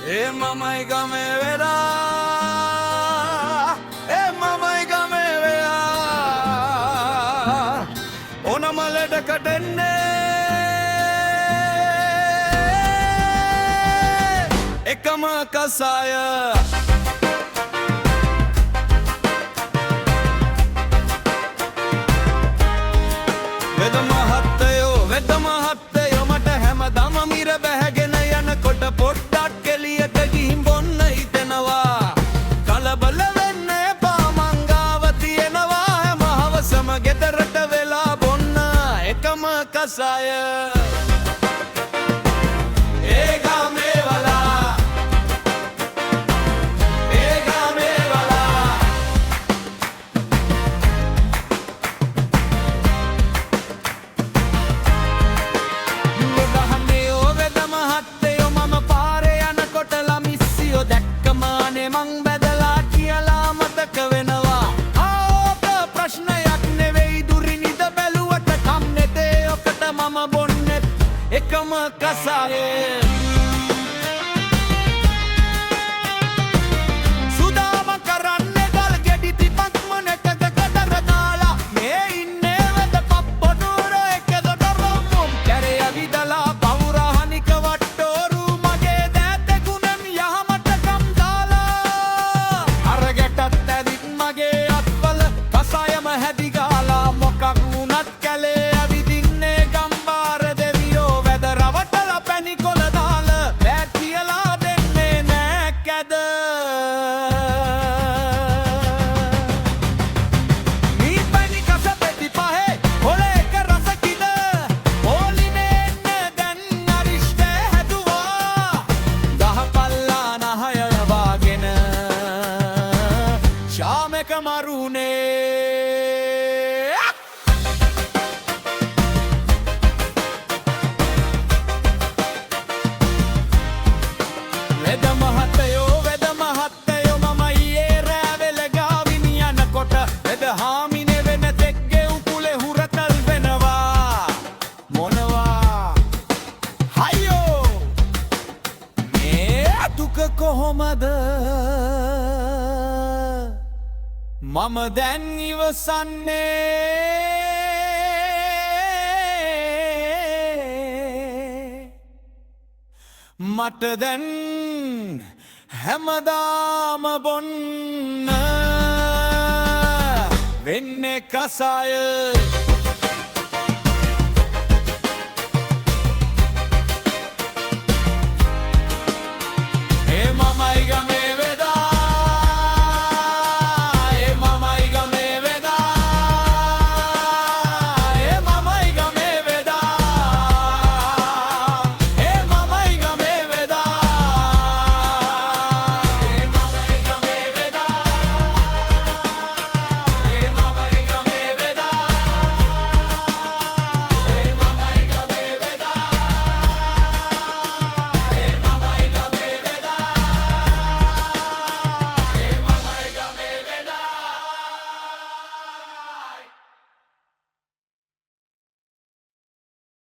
E mamai game vera, e mamai game vera. Ona maleda kadenne, ekama kasaya. Veda mahattayo mata හැමදාම මිර බැහැගෙන යනකොට පොඩ්ඩක් එළියට ගිහින් බොන්න හිතෙනවා කලබල වෙන්න එපා මං ගාව තියෙනවා හැම හවසම ගෙදරට වෙලා බොන්න එකම කසාය මං බැදලා කියලා මතක වෙනවා ආෝක ප්‍රශ්නයක් නෙවෙයි දුරිනිද බැලුවට කම්නෙතේ ඔකට මම බොන්නෙත් එකම කසායේ සුදාම කරන්නේ ගල් ගෙඩි තිපක් මනටක කඩර දාලා මේ ඉන්නේ වෙද පප්පොඩුර එකද කරොම් කැරේ අවිදලා පවුරහනික වට්ටෝරු මගේ දෑත ගුණම් යහමට කම් මගේ අත්වල කසායම හැදිගාලා මොකක් වුණත් කැලේ ඇවිදින්නේ ගම්බාර දෙවියෝ වැද රවටලා පැණි කොළ දාලා බෑ කියලා දෙන්නේ නෑ කැද මේ පැණි කස පෙති පහේ කොළ එක රසකිද ඕලිනේ එන්න දැන් අරිෂ්ටේ හැදුවා දහ පල්ලා නහය වාගෙන ශාමක මරුනේ වෙද මහත්තයෝ මම ඊයේ රෑවෙල ගාවින් යනකොට වෙද හාමිනේ වෙන තෙක්ගේ උකුලේ හුරතල් වෙනවා මොනවා හයියෝ මේ දුක කොහොමද මම දැන් ඉවසන්නේ මට දැන් හැමදාම බොන්න වෙන්නේ කසාය